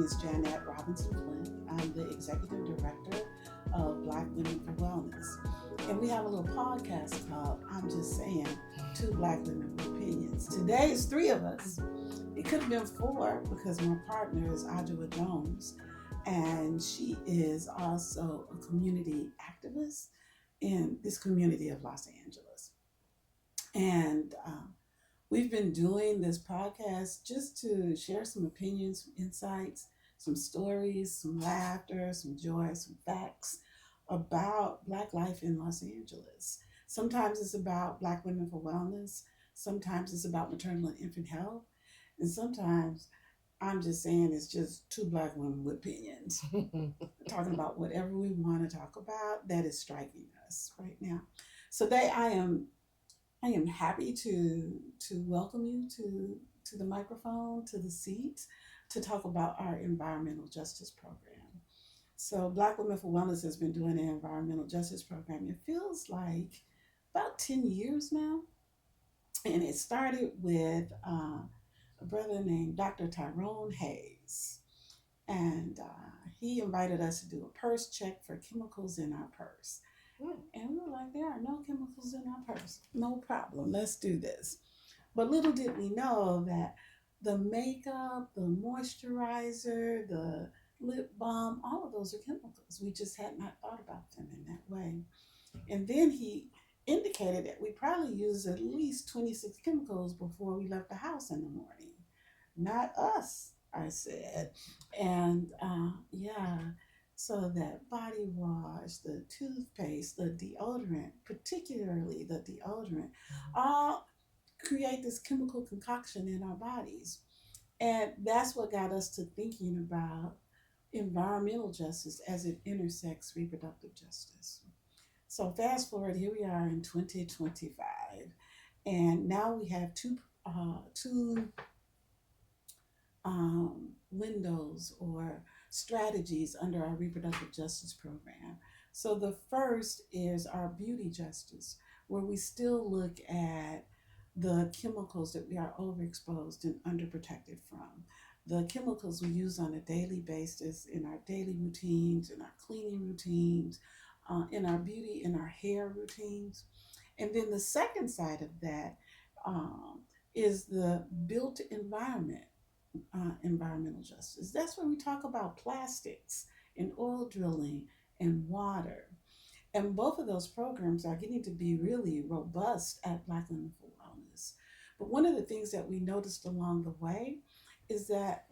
is Janet Robinson Flint. I'm the Executive Director of Black Women for Wellness. And we have a little podcast called I'm Just Saying, Two Black Women with Opinions. Today is three of us. It could have been four because my partner is Adjoa Jones, and she is also a community activist in this community of Los Angeles. And we've been doing this podcast just to share some opinions, some insights, some stories, some laughter, some joy, some facts about Black life in Los Angeles. Sometimes it's about Black women for wellness. Sometimes it's about maternal and infant health. And sometimes I'm just saying it's just two Black women with opinions, talking about whatever we want to talk about that is striking us right now. So today I am happy to welcome you to the microphone, to the seat, to talk about our environmental justice program. So Black Women for Wellness has been doing an environmental justice program. It feels like about 10 years now. And it started with a brother named Dr. Tyrone Hayes. And he invited us to do a purse check for chemicals in our purse. And we were like, there are no chemicals in our purse. No problem. Let's do this. But little did we know that the makeup, the moisturizer, the lip balm, all of those are chemicals. We just had not thought about them in that way. And then he indicated that we probably used at least 26 chemicals before we left the house in the morning. Not us, I said. And so that body wash, the toothpaste, the deodorant, particularly the deodorant, all create this chemical concoction in our bodies. And that's what got us to thinking about environmental justice as it intersects reproductive justice. So fast forward, here we are in 2025, and now we have two windows or strategies under our reproductive justice program. So the first is our beauty justice, where we still look at the chemicals that we are overexposed and underprotected from. The chemicals we use on a daily basis in our daily routines, in our cleaning routines, in our beauty, in our hair routines. And then the second side of that is the built environment, environmental justice. That's when we talk about plastics and oil drilling and water. And both of those programs are getting to be really robust at Black Women for Wellness. But one of the things that we noticed along the way is that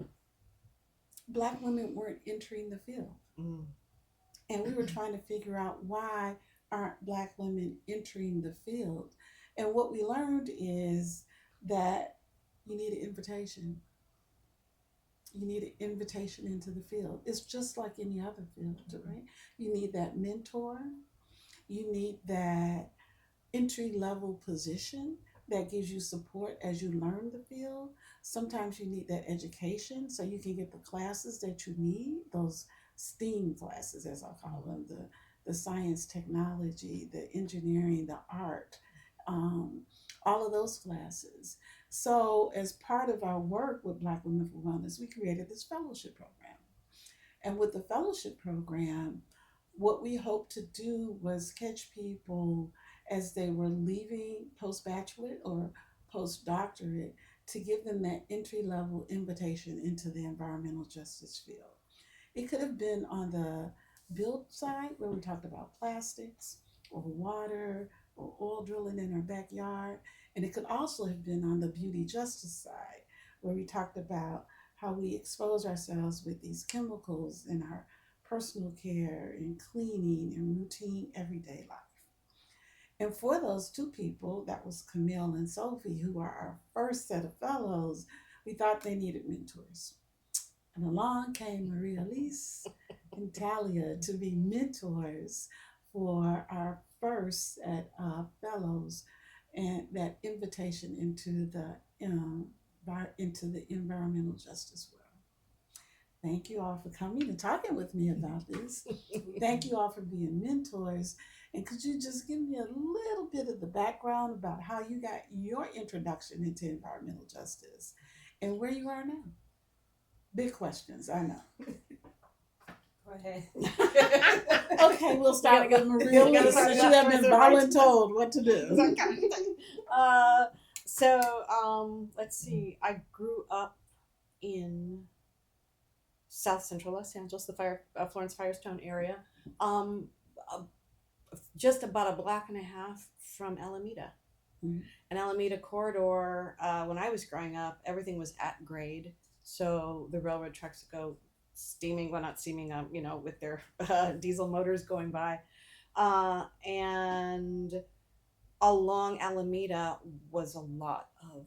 Black women weren't entering the field. And we were trying to figure out why aren't Black women entering the field. And what we learned is that you need an invitation. You need an invitation into the field. It's just like any other field, right? You need that mentor. You need that entry level position that gives you support as you learn the field. Sometimes you need that education so you can get the classes that you need, those STEAM classes, as I call them, the science, technology, the engineering, the art, all of those classes. So as part of our work with Black Women for Wellness, we created this fellowship program. And with the fellowship program, what we hoped to do was catch people as they were leaving post-bachelorate or post-doctorate to give them that entry-level invitation into the environmental justice field. It could have been on the build side where we talked about plastics or water or oil drilling in our backyard. And it could also have been on the beauty justice side where we talked about how we expose ourselves with these chemicals in our personal care and cleaning and routine everyday life. And for those two people, that was Camille and Sophie, who are our first set of fellows, we thought they needed mentors. And along came Marie-Alise and Talia to be mentors for our first set of fellows and that invitation into the environmental justice world. Thank you all for coming and talking with me about this. Thank you all for being mentors. And could you just give me a little bit of the background about how you got your introduction into environmental justice and where you are now? Big questions, I know. Go ahead. Okay, we'll start with Marie-Alise since you have been voluntold what to do. Let's see. I grew up in South Central Los Angeles, the Florence Firestone area, um, uh, just about a block and a half from Alameda. Mhm. An Alameda corridor. When I was growing up, everything was at grade, so the railroad tracks would go steaming, well, not steaming, with their diesel motors going by, and along Alameda was a lot of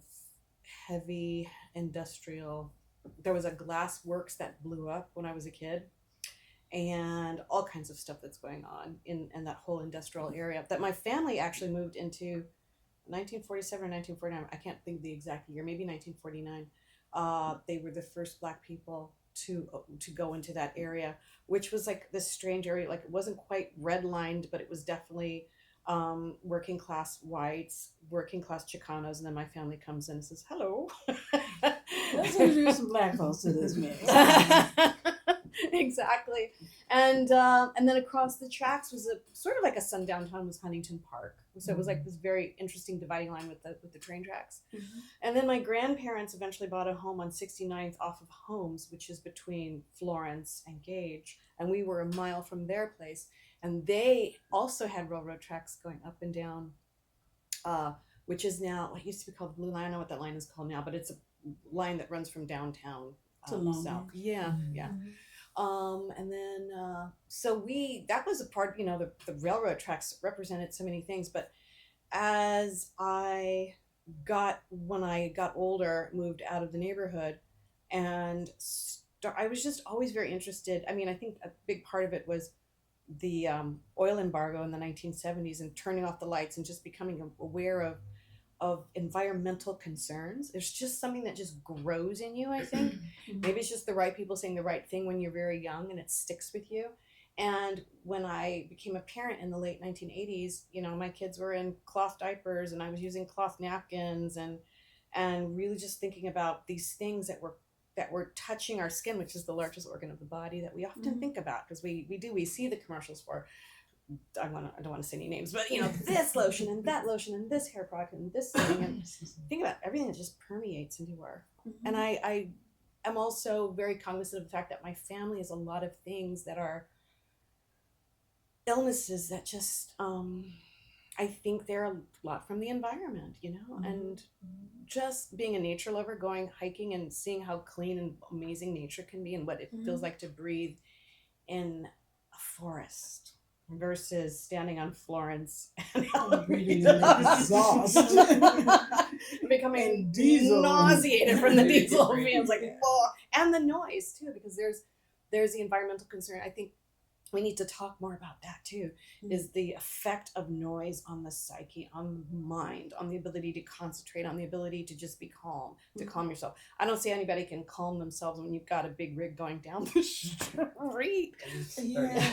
heavy industrial. There was a glass works that blew up when I was a kid, and all kinds of stuff that's going on in that whole industrial area that my family actually moved into 1947 or 1949. I can't think of the exact year, maybe 1949. They were the first Black people to go into that area, which was like this strange area. Like, it wasn't quite redlined, but it was definitely working class whites, working class Chicanos, and then my family comes in and says, "Hello." Let's introduce some Black folks to this mix. Exactly. And then across the tracks was a sort of like a sundown town, was Huntington Park. So it was like this very interesting dividing line with the train tracks. Mm-hmm. And then my grandparents eventually bought a home on 69th off of Holmes, which is between Florence and Gage, and we were a mile from their place. And they also had railroad tracks going up and down, which is now what used to be called the Blue Line. I don't know what that line is called now, but it's a line that runs from downtown to south. Yeah, Mm-hmm. yeah. And then so that was a part, the railroad tracks represented so many things. But as when I got older, moved out of the neighborhood, and I was just always very interested. I mean, I think a big part of it was the oil embargo in the 1970s and turning off the lights and just becoming aware of environmental concerns. There's just something that just grows in you, I think. Maybe it's just the right people saying the right thing when you're very young and it sticks with you. And when I became a parent in the late 1980s, my kids were in cloth diapers and I was using cloth napkins and really just thinking about these things that were touching our skin, which is the largest organ of the body that we often think about, because we see the commercials for, I don't want to say any names, but this lotion and that lotion and this hair product and this thing, and think about everything that just permeates into our. Mm-hmm. And I am also very cognizant of the fact that my family is a lot of things that are illnesses that just I think they're a lot from the environment, Mm-hmm. and just being a nature lover, going hiking and seeing how clean and amazing nature can be and what it feels like to breathe in a forest versus standing on Florence and Breathing in exhaust. becoming And diesel. nauseated from the diesel fumes, like, whoa. And the noise too, because there's the environmental concern. I think we need to talk more about that too, is the effect of noise on the psyche, on the mind, on the ability to concentrate, on the ability to just be calm, to calm yourself. I don't see anybody can calm themselves when you've got a big rig going down the street. Yeah,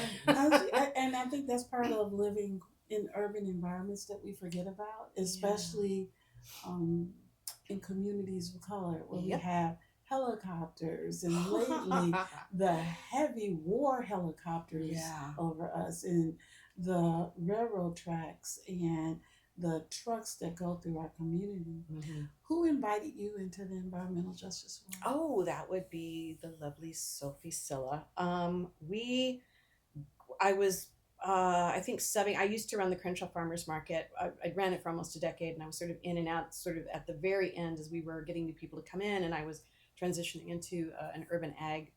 and I think that's part of living in urban environments that we forget about, especially in communities of color where we have helicopters, and lately the heavy war helicopters over us, and the railroad tracks and the trucks that go through our community. Who invited you into the environmental justice world? Oh, that would be the lovely Sophie Silla. I was, I think, subbing. I used to run the Crenshaw Farmers Market. I ran it for almost a decade, and I was sort of in and out, sort of at the very end as we were getting new people to come in, and I was transitioning into an urban ag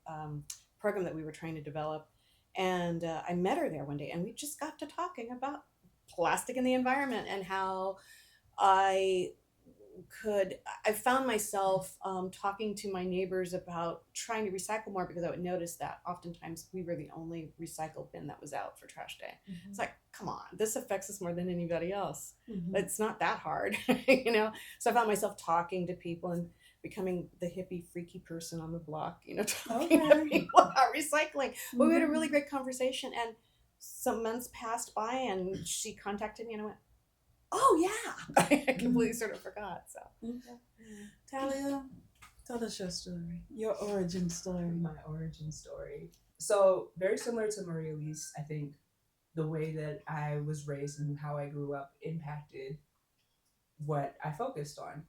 program that we were trying to develop. And I met her there one day, and we just got to talking about plastic in the environment and how I found myself talking to my neighbors about trying to recycle more, because I would notice that oftentimes we were the only recycle bin that was out for trash day. It's like, come on, this affects us more than anybody else. It's not that hard, So I found myself talking to people and becoming the hippie, freaky person on the block, talking to people about recycling. But we had a really great conversation, and some months passed by, and she contacted me, and I went, oh yeah, I completely sort of forgot. So, Talia, Tell us your story, your origin story. My origin story. So very similar to Marie-Alise, I think the way that I was raised and how I grew up impacted what I focused on.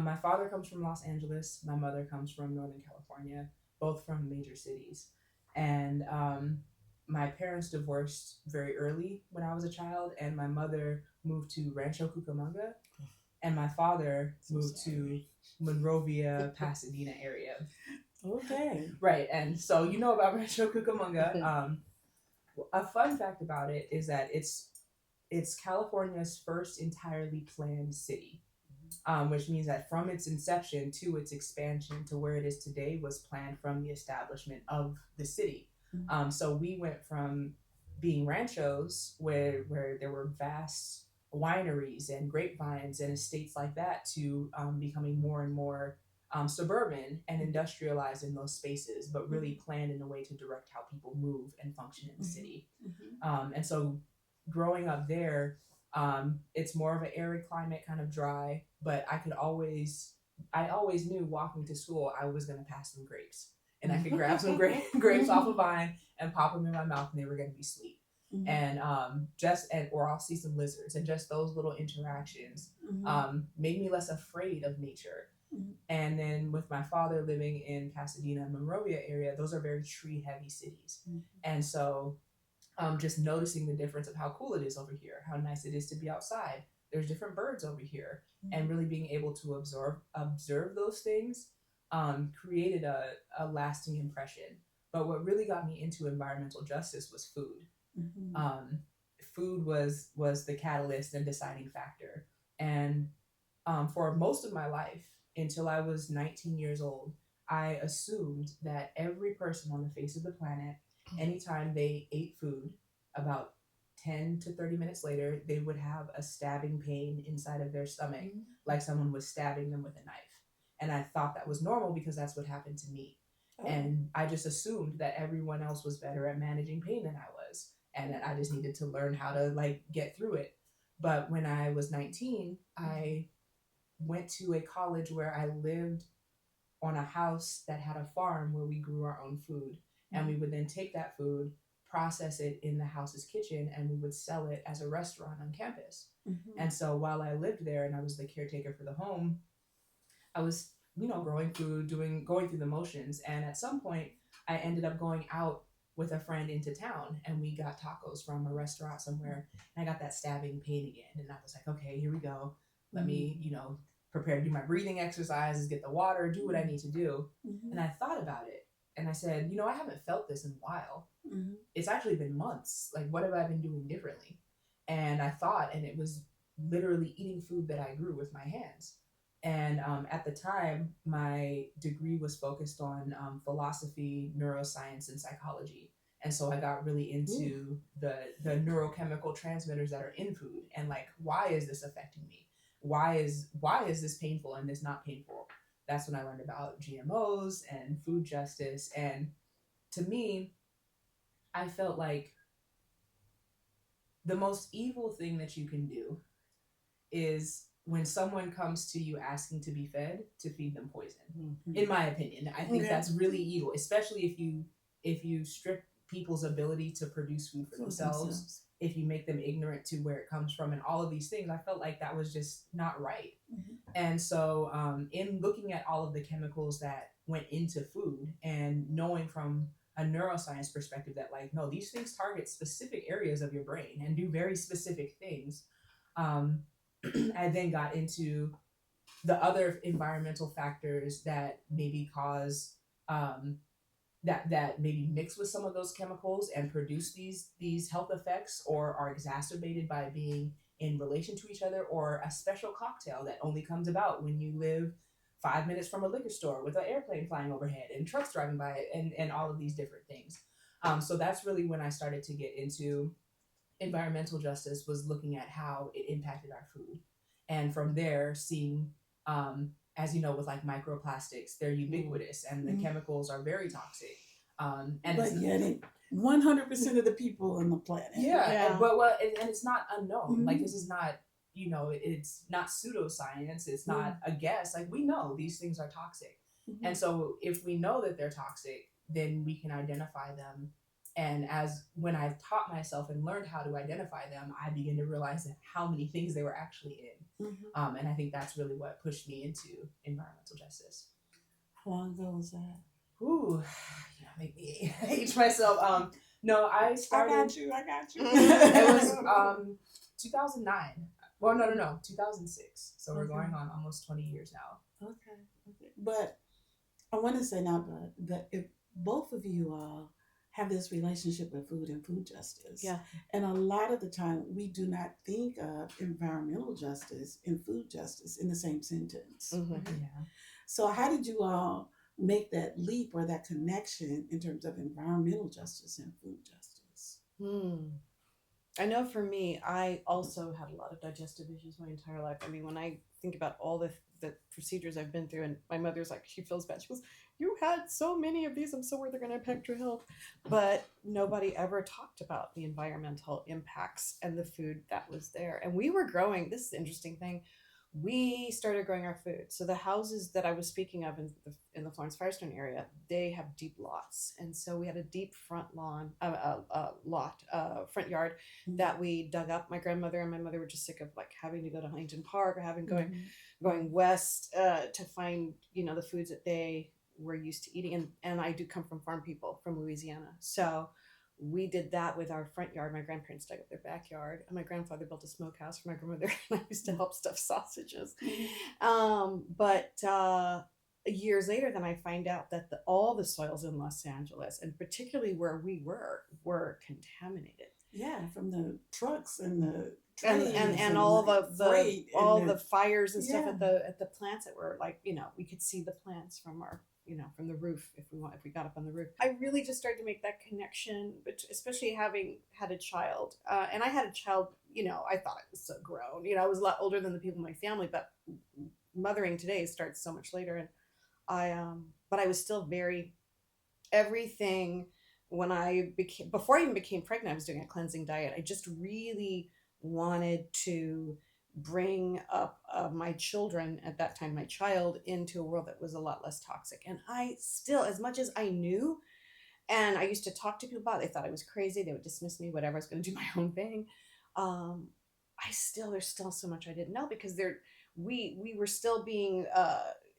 My father comes from Los Angeles. My mother comes from Northern California, both from major cities. And my parents divorced very early when I was a child, and my mother moved to Rancho Cucamonga, and my father moved to Monrovia, Pasadena area. Okay. Right, and so you know about Rancho Cucamonga. A fun fact about it is that it's California's first entirely planned city, which means that from its inception to its expansion to where it is today was planned from the establishment of the city. So we went from being ranchos where there were vast wineries and grapevines and estates like that to becoming more and more suburban and industrialized in those spaces, but really planned in a way to direct how people move and function in the city. And so growing up there, it's more of an arid climate, kind of dry, but I always knew walking to school, I was going to pass some grapes, and I could grab some grapes off a vine and pop them in my mouth, and they were going to be sweet. And or I'll see some lizards, and just those little interactions made me less afraid of nature. And then with my father living in Pasadena and Monrovia area, those are very tree heavy cities. And so just noticing the difference of how cool it is over here, how nice it is to be outside. There's different birds over here, and really being able to observe those things created a lasting impression. But what really got me into environmental justice was food. Food was the catalyst and deciding factor. And for most of my life, until I was 19 years old, I assumed that every person on the face of the planet, anytime they ate food, about 10 to 30 minutes later, they would have a stabbing pain inside of their stomach, like someone was stabbing them with a knife. And I thought that was normal because that's what happened to me. And I just assumed that everyone else was better at managing pain than I was, and that I just needed to learn how to get through it. But when I was 19, I went to a college where I lived on a house that had a farm where we grew our own food. And we would then take that food, process it in the house's kitchen, and we would sell it as a restaurant on campus. And so while I lived there and I was the caretaker for the home, I was, growing food, going through the motions. And at some point, I ended up going out with a friend into town, and we got tacos from a restaurant somewhere. And I got that stabbing pain again. And I was like, okay, here we go. Let me, prepare to do my breathing exercises, get the water, do what I need to do. And I thought about it. And I said, I haven't felt this in a while. It's actually been months. Like, what have I been doing differently? And I thought, and it was literally eating food that I grew with my hands. And at the time, my degree was focused on philosophy, neuroscience, and psychology. And so I got really into the neurochemical transmitters that are in food, and why is this affecting me? Why is this painful and this not painful? That's when I learned about GMOs and food justice. And to me, I felt like the most evil thing that you can do is when someone comes to you asking to be fed, to feed them poison. In my opinion, I think that's really evil, especially if you strip people's ability to produce food for themselves, if you make them ignorant to where it comes from and all of these things. I felt like that was just not right. And so in looking at all of the chemicals that went into food and knowing from a neuroscience perspective that no, these things target specific areas of your brain and do very specific things, I then got into the other environmental factors that maybe cause that maybe mix with some of those chemicals and produce these health effects, or are exacerbated by being in relation to each other, or a special cocktail that only comes about when you live 5 minutes from a liquor store with an airplane flying overhead and trucks driving by it, and all of these different things. So that's really when I started to get into environmental justice, was looking at how it impacted our food. And from there, seeing, as you know, with microplastics, they're ubiquitous and the chemicals are very toxic. And but yet 100% of the people on the planet. And it's not unknown. This is not, it's not pseudoscience. It's not a guess. We know these things are toxic. Mhm. And so if we know that they're toxic, then we can identify them. And when I've taught myself and learned how to identify them, I begin to realize that how many things they were actually in. Mhm. And I think that's really what pushed me into environmental justice. How long ago was that? Ooh, make me age myself. No, I started. I got you. It was 2009. Well, no, 2006. So we're Okay. going on almost 20 years now. Okay. But I want to say now, but that if both of you have this relationship with food and food justice, Yeah. and a lot of the time we do not think of environmental justice and food justice in the same sentence. Yeah. So how did you all make that leap or that connection in terms of environmental justice and food justice? I know for me, I also had a lot of digestive issues my entire life. I mean, when I think about all the procedures I've been through, and my mother's like, she feels bad. She goes, "You had so many of these. I'm so worried they're going to impact your health." But nobody ever talked about the environmental impacts and the food that was there. And we were growing, this is the interesting thing. We started growing our food. So the houses that I was speaking of in the Florence Firestone area, they have deep lots, and so we had a deep front lawn, front yard that we dug up. My grandmother and my mother were just sick of like having to go to Huntington Park or going west to find the foods that they were used to eating. And I do come from farm people from Louisiana, so we did that with our front yard. My grandparents dug up their backyard, and my grandfather built a smokehouse for my grandmother, and I used to help stuff sausages. But years later, then I find out that all the soils in Los Angeles, and particularly where we were contaminated. Yeah, from the trucks and the and all the fires and stuff Yeah. at the plants that were like, we could see the plants from our from the roof if we got up on the roof. I really just started to make that connection, but especially having had a child, and I had a child, I thought I was so grown, I was a lot older than the people in my family, but mothering today starts so much later. And but I was still very everything. When before I even became pregnant, I was doing a cleansing diet. I just really wanted to bring up my children at that time, my child, into a world that was a lot less toxic. And I still, as much as I knew, and I used to talk to people about it, they thought I was crazy. They would dismiss me, whatever. I was going to do my own thing. There's still so much I didn't know, because we were still being,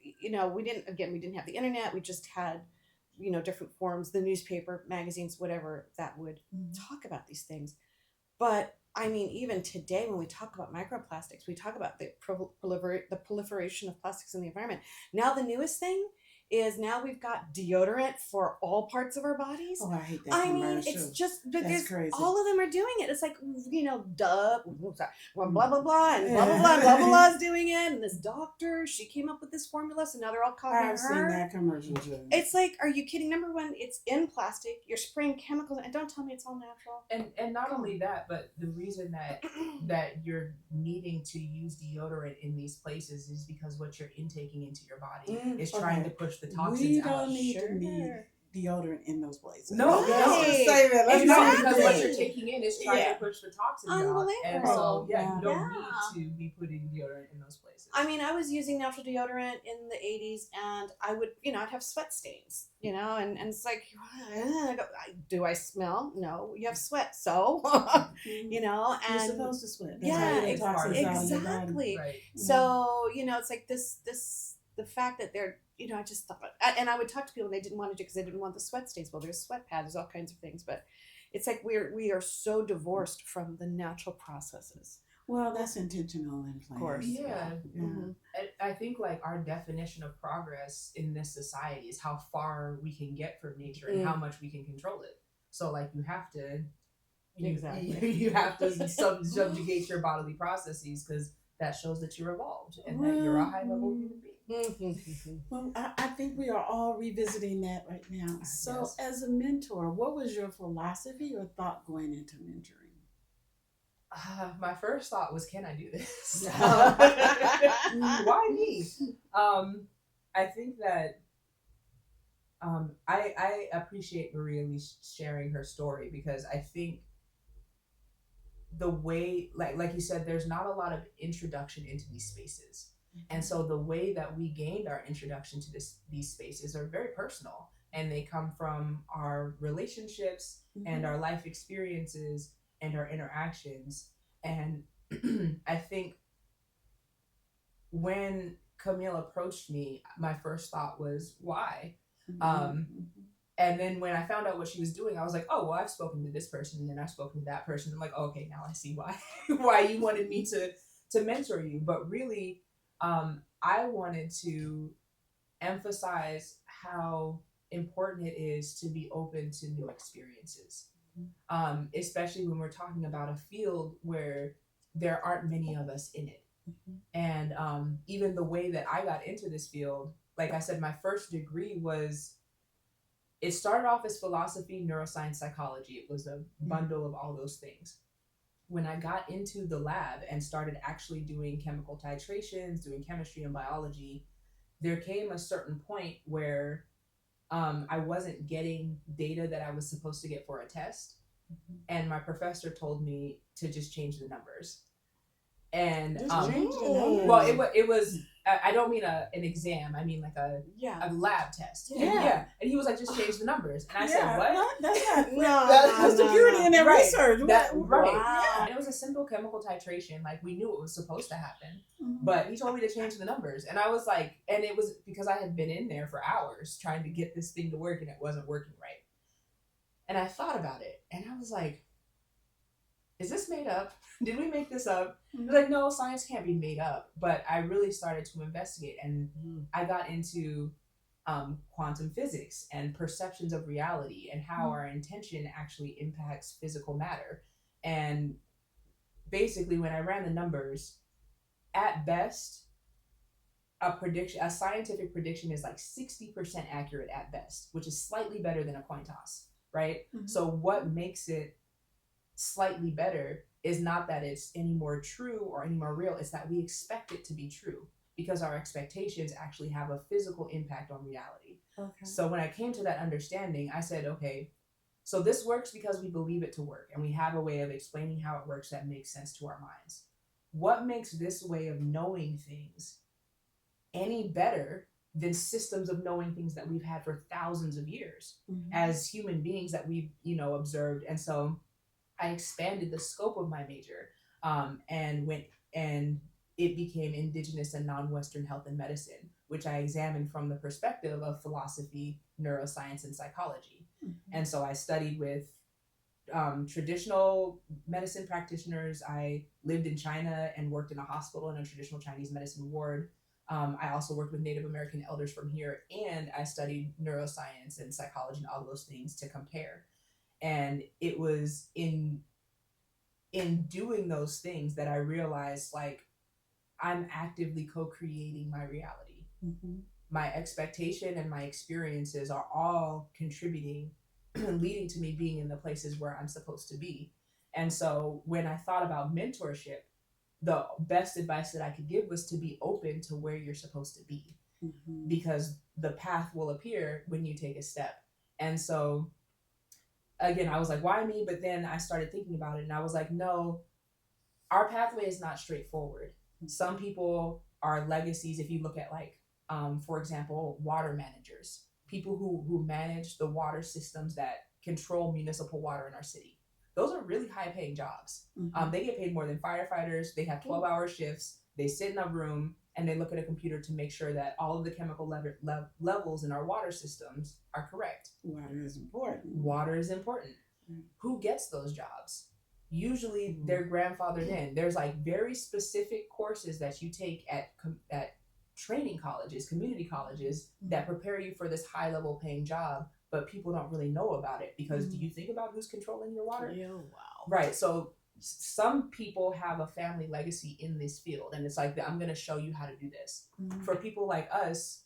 we didn't have the internet. We just had, different forms, the newspaper, magazines, whatever, that would talk about these things. But I mean, even today, when we talk about microplastics, we talk about the proliferation of plastics in the environment. Now, the newest thing is now we've got deodorant for all parts of our bodies. Oh, I hate that I commercial. mean, it's just, but That's crazy. all of them are doing it. It's like, Dove, blah, blah, blah, and blah, blah, blah, blah, blah is doing it. And this doctor, she came up with this formula, so now they're all copying her. I've seen that commercial too. It's like, are you kidding? Number one, it's in plastic. You're spraying chemicals, and don't tell me it's all natural. And not only that, but the reason that you're needing to use deodorant in these places is because what you're intaking into your body is trying to push the toxins we out. don't need to need deodorant in those places. No, let's no. just say that. Let's Exactly, not because what do you're it. taking in is trying to push the toxins out. And so, you don't need to be putting deodorant in those places. I mean, I was using natural deodorant in the 80s, and I would, I'd have sweat stains, and it's like, do I smell? No, you have sweat, so, and You're supposed to sweat. That's yeah, how you get toxins out of your body. exactly. Right. So, it's like the fact that they're, I just thought, and I would talk to people and they didn't want to do it because they didn't want the sweat stains. Well, there's sweat pads, there's all kinds of things, but it's like we are so divorced from the natural processes. Well, that's intentional and planned. Of course. Yeah. Mm-hmm. I think like our definition of progress in this society is how far we can get from nature and how much we can control it. So like you have to you have to subjugate your bodily processes, because that shows that you're evolved and that you're a high level human being. Well, I think we are all revisiting that right now. So, Yes. as a mentor, what was your philosophy or thought going into mentoring? My first thought was, can I do this? Mm. Why me? I think that I appreciate Marie-Alise sharing her story, because I think the way, like you said, there's not a lot of introduction into these spaces. And so the way that we gained our introduction to these spaces are very personal, and they come from our relationships and our life experiences and our interactions. And I think when Camille approached me, my first thought was, why? And then when I found out what she was doing, I was like, oh, well, I've spoken to this person, and then I've spoken to that person. I'm like, oh, okay, now I see why why you wanted me to mentor you. But really, I wanted to emphasize how important it is to be open to new experiences, especially when we're talking about a field where there aren't many of us in it. And even the way that I got into this field, like I said, my first degree it started off as philosophy, neuroscience, psychology. It was a bundle of all those things. When I got into the lab and started actually doing chemical titrations, doing chemistry and biology, there came a certain point where I wasn't getting data that I was supposed to get for a test. And my professor told me to just change the numbers. And change the numbers. well, it was I don't mean an exam. I mean like a lab test. Yeah. And he was like, just change the numbers. And I said, what? That's No, that's the beauty in that Right. research. Right. Wow. And it was a simple chemical titration. Like, we knew it was supposed to happen. But he told me to change the numbers. And I was like, and it was because I had been in there for hours trying to get this thing to work, and it wasn't working right. And I thought about it, and I was like, is this made up? Did we make this up? I was like, no, science can't be made up. But I really started to investigate, and I got into quantum physics and perceptions of reality and how our intention actually impacts physical matter. And basically, when I ran the numbers, at best, a scientific prediction is like 60% accurate at best, which is slightly better than a coin toss, right? So what makes it slightly better is not that it's any more true or any more real, it's that we expect it to be true, because our expectations actually have a physical impact on reality. Okay. So when I came to that understanding, I said, okay, so this works because we believe it to work, and we have a way of explaining how it works that makes sense to our minds. What makes this way of knowing things any better than systems of knowing things that we've had for thousands of years as human beings that we've, observed? And so I expanded the scope of my major, and it became Indigenous and non-Western health and medicine, which I examined from the perspective of philosophy, neuroscience, and psychology. And so I studied with traditional medicine practitioners. I lived in China and worked in a hospital in a traditional Chinese medicine ward. I also worked with Native American elders from here, and I studied neuroscience and psychology and all those things to compare. And it was in doing those things that I realized, like, I'm actively co-creating my reality. My expectation and my experiences are all contributing, leading to me being in the places where I'm supposed to be. And so when I thought about mentorship, the best advice that I could give was to be open to where you're supposed to be, because the path will appear when you take a step. And so again, I was like, why me? But then I started thinking about it, and I was like, no, our pathway is not straightforward. Some people are legacies. If you look at, like, for example, water managers, people who manage the water systems that control municipal water in our city. Those are really high paying jobs. They get paid more than firefighters. They have 12-hour shifts. They sit in a room and they look at a computer to make sure that all of the chemical levels in our water systems are correct. Water is important. Water is important. Who gets those jobs? Usually they're grandfathered in. There's like very specific courses that you take at training colleges, community colleges, that prepare you for this high level paying job, but people don't really know about it, because do you think about who's controlling your water? Yeah, wow. Right. So some people have a family legacy in this field, and it's like, I'm going to show you how to do this. For people like us,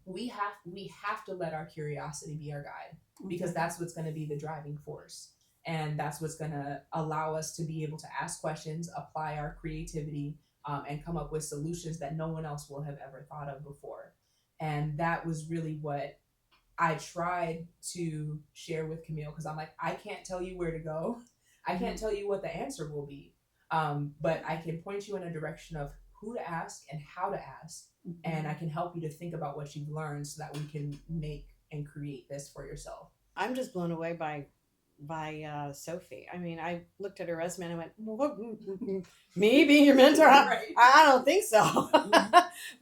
we have to let our curiosity be our guide, because that's what's going to be the driving force. And that's what's going to allow us to be able to ask questions, apply our creativity, and come up with solutions that no one else will have ever thought of before. And that was really what I tried to share with Camille, because I'm like, I can't tell you where to go. I can't tell you what the answer will be. But I can point you in a direction of who to ask and how to ask, and I can help you to think about what you've learned so that we can make and create this for yourself. I'm just blown away by Sophie. I mean, I looked at her resume and I went, what, me being your mentor? Right. I don't think so.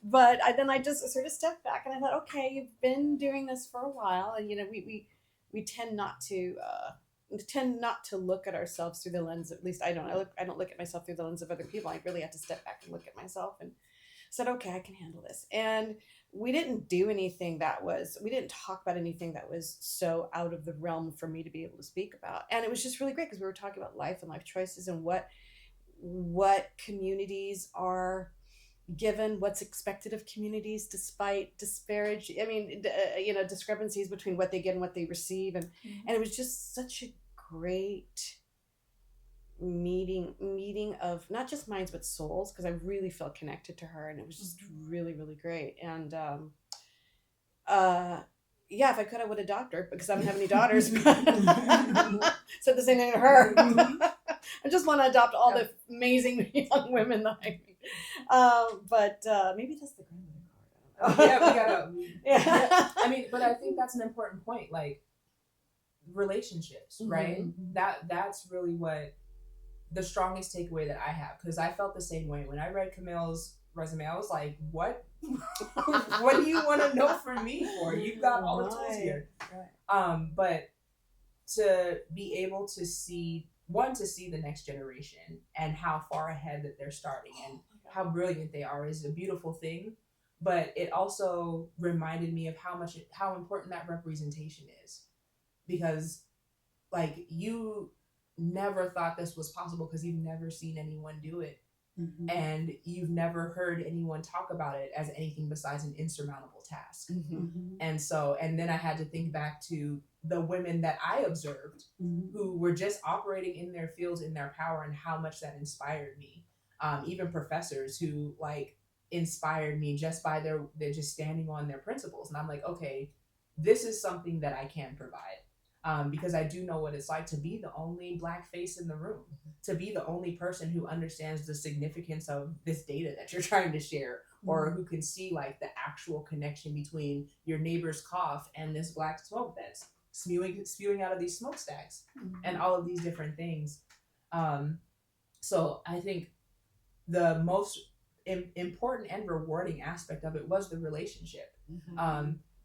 But then I just sort of stepped back and I thought, okay, you've been doing this for a while, and we tend not to look at ourselves through the lens. At least I don't. I don't look at myself through the lens of other people. I really have to step back and look at myself and said, okay, I can handle this. And we didn't talk about anything that was so out of the realm for me to be able to speak about. And it was just really great because we were talking about life and life choices and what communities are given, what's expected of communities despite discrepancies between what they get and what they receive. And it was just such a great meeting of not just minds but souls, because I really felt connected to her, and it was just really, really great. And if I could, I would adopt her because I don't have any daughters. Said the same thing to her. I just want to adopt all the amazing young women that I meet. But maybe that's the grandmother card. Yeah, we gotta. Yeah. I mean, but I think that's an important point. Like relationships, right? That's really what the strongest takeaway that I have, because I felt the same way when I read Camille's resume. I was like, what? What do you want to know from me for? You've got all the tools here. Right. But to be able to see the next generation and how far ahead that they're starting and how brilliant they are is a beautiful thing. But it also reminded me of how important that representation is, because like you never thought this was possible because you've never seen anyone do it. And you've never heard anyone talk about it as anything besides an insurmountable task. And then I had to think back to the women that I observed who were just operating in their fields, in their power, and how much that inspired me. Even professors who like inspired me just by they're just standing on their principles. And I'm like, okay, this is something that I can provide. Because I do know what it's like to be the only Black face in the room, to be the only person who understands the significance of this data that you're trying to share, or who can see like the actual connection between your neighbor's cough and this black smoke that's spewing out of these smokestacks, and all of these different things. So I think the most important and rewarding aspect of it was the relationship.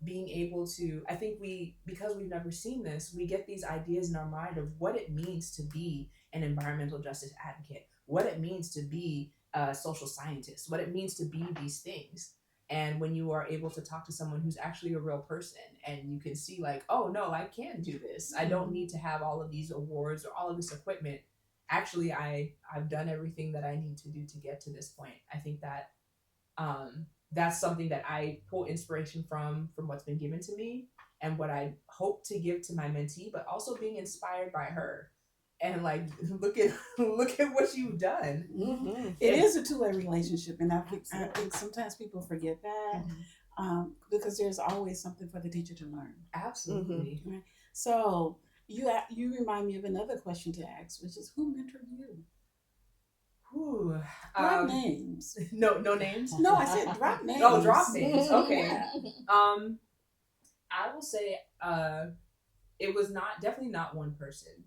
Being able to, I think because we've never seen this, we get these ideas in our mind of what it means to be an environmental justice advocate, what it means to be a social scientist, what it means to be these things. And when you are able to talk to someone who's actually a real person, and you can see like, oh no, I can do this. I don't need to have all of these awards or all of this equipment. Actually, I've done everything that I need to do to get to this point. I think that that's something that I pull inspiration from what's been given to me and what I hope to give to my mentee, but also being inspired by her. And like, look at what you've done. It is a two-way relationship, and I think sometimes people forget that because there's always something for the teacher to learn. Absolutely. Right? So you remind me of another question to ask, which is, who mentored you? Drop names. No names? No, I said drop names. Oh, drop names. Okay. I will say it was definitely not one person.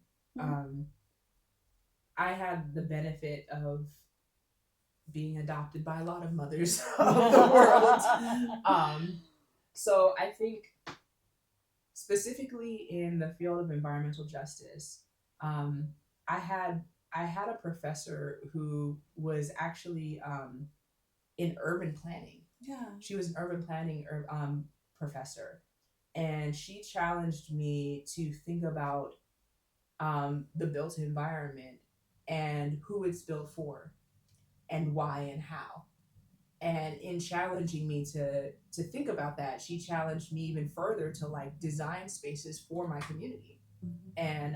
I had the benefit of being adopted by a lot of mothers of the world. So I think specifically in the field of environmental justice, I had a professor who was actually in urban planning. Yeah. She was an urban planning professor, and she challenged me to think about the built environment and who it's built for and why and how. And in challenging me to think about that, she challenged me even further to like design spaces for my community. And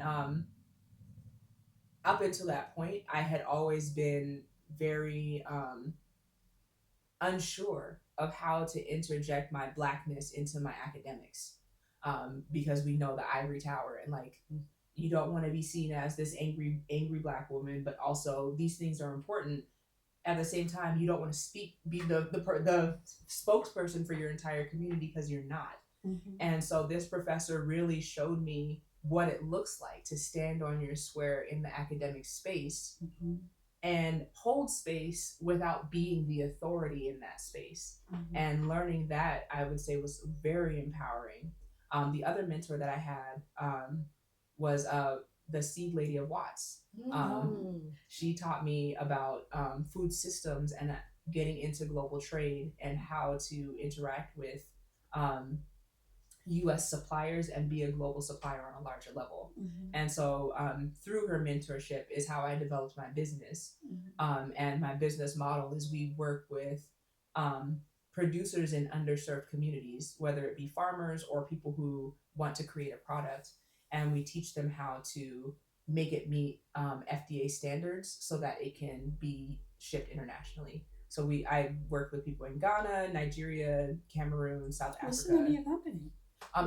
up until that point, I had always been very unsure of how to interject my Blackness into my academics, because we know the ivory tower, and like, you don't want to be seen as this angry Black woman, but also these things are important. at the same time, you don't want to be the spokesperson for your entire community, because you're not. Mm-hmm. And so this professor really showed me what it looks like to stand on your square in the academic space, Mm-hmm. and hold space without being the authority in that space. Mm-hmm. And learning that, I would say, was very empowering. The other mentor that I had was the Seed Lady of Watts. She taught me about food systems and getting into global trade and how to interact with U.S. suppliers and be a global supplier on a larger level. Mm-hmm. And so through her mentorship is how I developed my business. Mm-hmm. And my business model is we work with producers in underserved communities, whether it be farmers or people who want to create a product. And we teach them how to make it meet FDA standards so that it can be shipped internationally. So I work with people in Ghana, Nigeria, Cameroon, South Africa. What's the name of your company?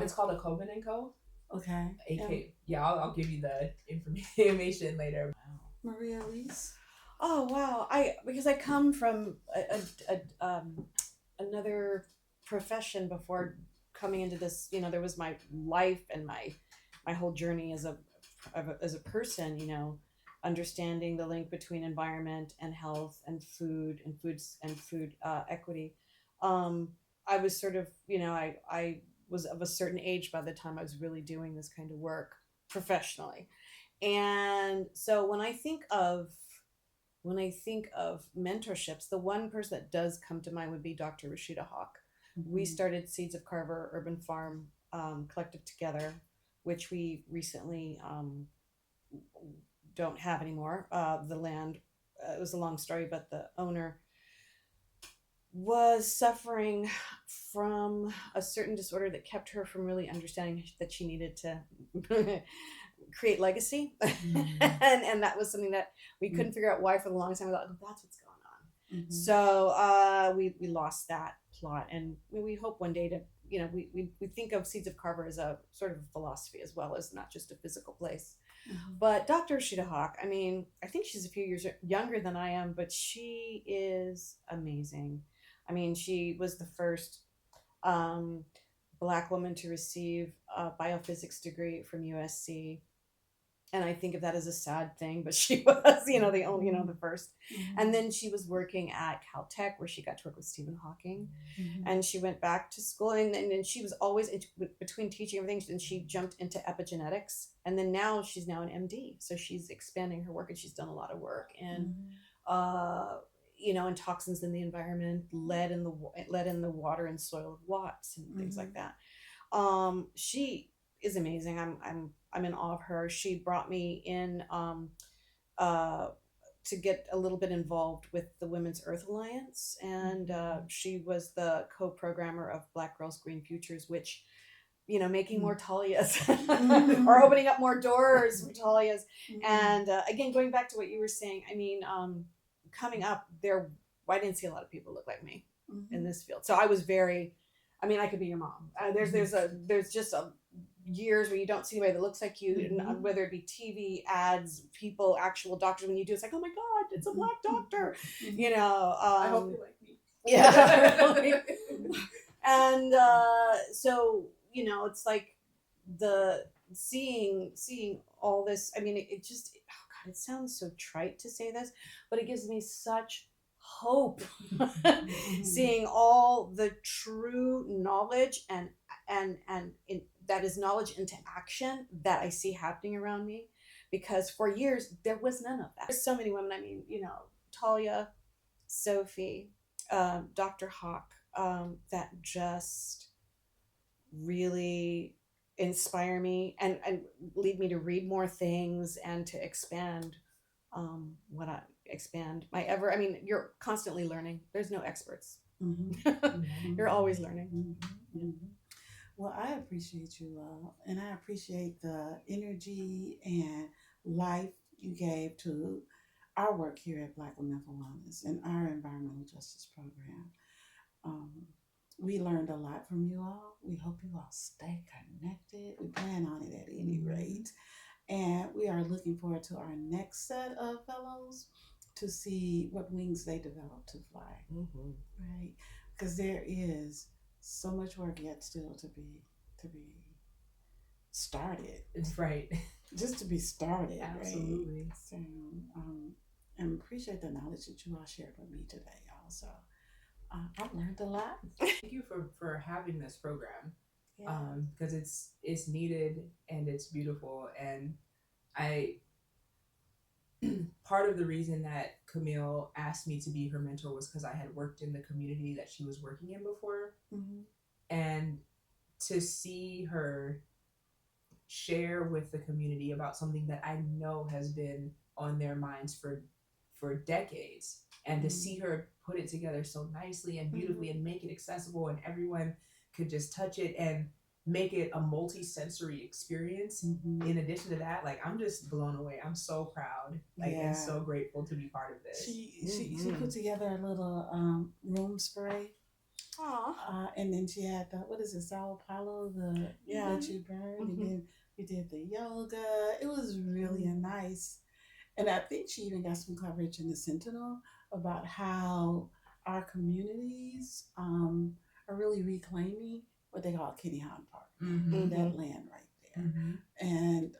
It's called a Coben & Co. Okay. I'll give you the information later. Wow. Marie-Alise? Oh wow! Because I come from another profession before coming into this. There was my life and my whole journey as a person. Understanding the link between environment and health and food equity. I was sort of I was of a certain age by the time I was really doing this kind of work professionally. And so when I think of mentorships, the one person that does come to mind would be Dr. Rashida Hawk. Mm-hmm. We started Seeds of Carver Urban Farm Collective together, which we recently don't have anymore. The land, it was a long story, but the owner was suffering from a certain disorder that kept her from really understanding that she needed to create legacy. Mm-hmm. and that was something that we couldn't figure out why for the longest time. We thought, oh, that's what's going on. Mm-hmm. So we lost that plot, and we hope one day to, we think of Seeds of Carver as a sort of philosophy as well as not just a physical place. Mm-hmm. But Dr. Rashida Hawk, I think she's a few years younger than I am, but she is amazing. She was the first Black woman to receive a biophysics degree from USC. And I think of that as a sad thing, but she was, the only, the first. Mm-hmm. And then she was working at Caltech, where she got to work with Stephen Hawking. Mm-hmm. And she went back to school, and she was always between teaching everything, and she jumped into epigenetics. And then she's now an MD. So she's expanding her work, and she's done a lot of work. And, and toxins in the environment, lead in the water and soil of Watts and things like that. She is amazing. I'm in awe of her. She brought me in to get a little bit involved with the Women's Earth Alliance, and she was the co-programmer of Black Girls Green Futures, which, making more Talias or opening up more doors for Talias. And again, going back to what you were saying, coming up there, I didn't see a lot of people look like me in this field. So I was very, I could be your mom. There's just years where you don't see anybody that looks like you, and whether it be TV ads, people, actual doctors. When you do, it's like, oh my God, it's a Black doctor. I hope you like me. Yeah. And so it's like the seeing all this. It just, oh God, it sounds so trite to say this, but it gives me such hope seeing all the true knowledge and that is knowledge into action that I see happening around me, because for years there was none of that. There's so many women, Talia, Sophie, Dr. Hawk, that just really inspire me and lead me to read more things and to expand you're constantly learning. There's no experts. You're always learning. Well, I appreciate you all, and I appreciate the energy and life you gave to our work here at Black Women for Wellness and our environmental justice program. We learned a lot from you all. We hope you all stay connected. We plan on it at any rate. And we are looking forward to our next set of fellows to to see what wings they develop to fly, Mm-hmm. right? Because there is so much work yet still to be started, Right. just to be started, Absolutely. right? So, and appreciate the knowledge that you all shared with me today. Also, I've learned a lot. Thank you for having this program, Yeah. because it's needed and it's beautiful. And I part of the reason that Camille asked me to be her mentor was because I had worked in the community that she was working in before, Mm-hmm. and to see her share with the community about something that I know has been on their minds for decades, and to see her put it together so nicely and beautifully and make it accessible and everyone could just touch it and make it a multi-sensory experience. In addition to that, like, I'm just blown away. I'm so proud, like, and so grateful to be part of this. She put together a little room spray. Aw. And then she had the, what is it, Sao Paulo, that you burn, and then we did the yoga. It was really nice. And I think she even got some coverage in the Sentinel about how our communities are really reclaiming what they call Kenneth Hahn Park, that land right there. And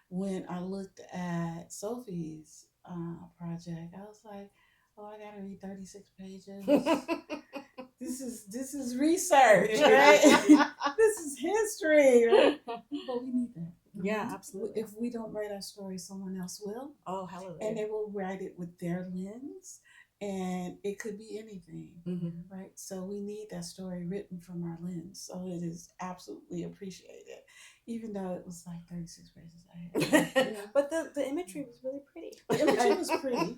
when I looked at Sophie's project, I was like, oh, I gotta read 36 pages. This is research, right? This is history, right? But we need that. Yeah, absolutely. If we don't write our story, someone else will. Oh, hallelujah. And they will write it with their lens, and it could be anything, right? So we need that story written from our lens. So it is absolutely appreciated, even though it was like 36 pages. But the imagery was really pretty. The imagery was pretty,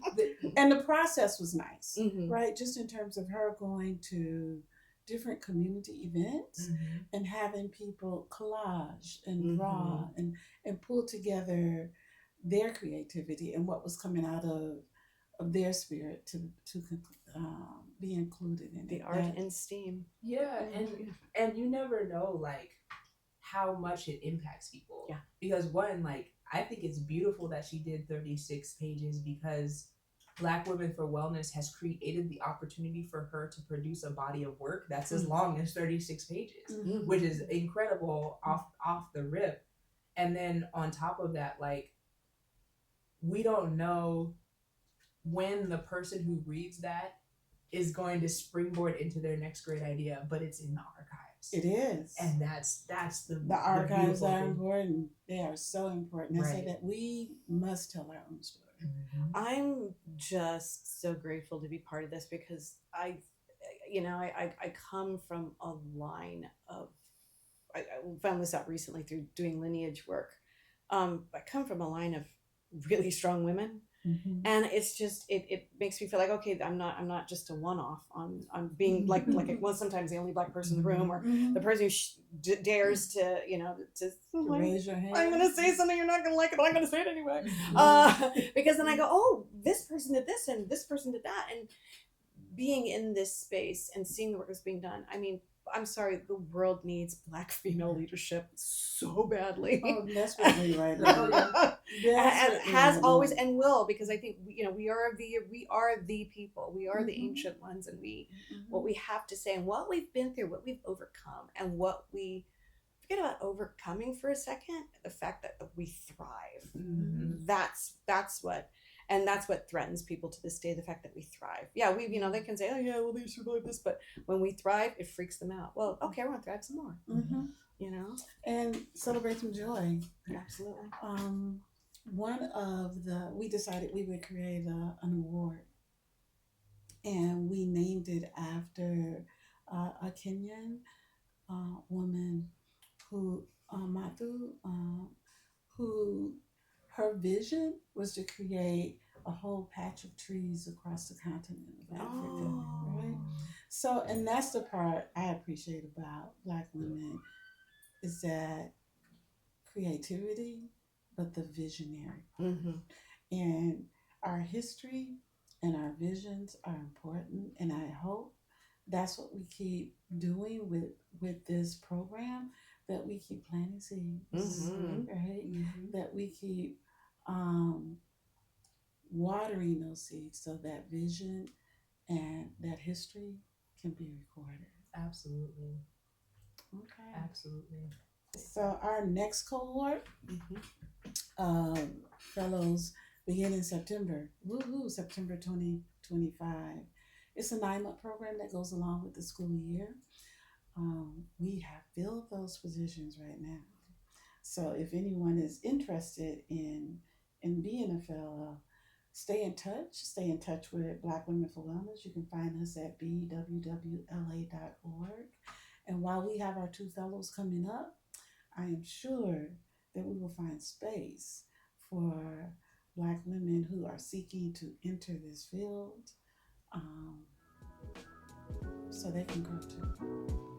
and the process was nice, right? Just in terms of her going to different community events and having people collage and draw and pull together their creativity and what was coming out of their spirit to be included in the it. art and STEAM. Yeah, and you never know, like, how much it impacts people. Yeah. Because one, like, I think it's beautiful that she did 36 pages because Black Women for Wellness has created the opportunity for her to produce a body of work that's as long as 36 pages, which is incredible off the rip. And then on top of that, like, we don't know when the person who reads that is going to springboard into their next great idea, but it's in the archives. It is. And that's the archives the are important. They are so important. I say that we must tell our own story. I'm just so grateful to be part of this because I come from a line of, I found this out recently through doing lineage work. I come from a line of really strong women. And it's just it makes me feel like, okay, I'm not just a one-off. I'm being like it was sometimes the only Black person in the room, or the person who dares to raise your hand. I'm gonna say something you're not gonna like it, but I'm gonna say it anyway. Because then I go, oh, this person did this and this person did that, and being in this space and seeing the work that's being done. I mean, I'm sorry, the world needs Black female leadership so badly. Oh, desperately right now. And has always and will, because I think we are the people, we are the ancient ones, and what we have to say and what we've been through, what we've overcome, and what we forget about overcoming for a second. The fact that we thrive, that's what threatens people to this day. The fact that we thrive. Yeah, they can say, oh yeah, well, they survived this, but when we thrive, it freaks them out. Well, okay, I want to thrive some more. And celebrate some joy. Absolutely. We decided we would create an award, and we named it after a Kenyan woman who Matu, who her vision was to create a whole patch of trees across the continent of Africa, right? So, and that's the part I appreciate about Black women, is that creativity, but the visionary part. And our history and our visions are important, and I hope that's what we keep doing with this program, that we keep planting seeds, right? That we keep watering those seeds so that vision and that history can be recorded. Absolutely. Okay. Absolutely. So our next cohort, fellows, begin in September. Woohoo! September 2025. It's a 9-month program that goes along with the school year. We have filled those positions right now. So if anyone is interested in being a fellow, stay in touch. Stay in touch with Black Women for Wellness. You can find us at bwwla.org. And while we have our 2 fellows coming up, I am sure that we will find space for Black women who are seeking to enter this field, so they can grow too.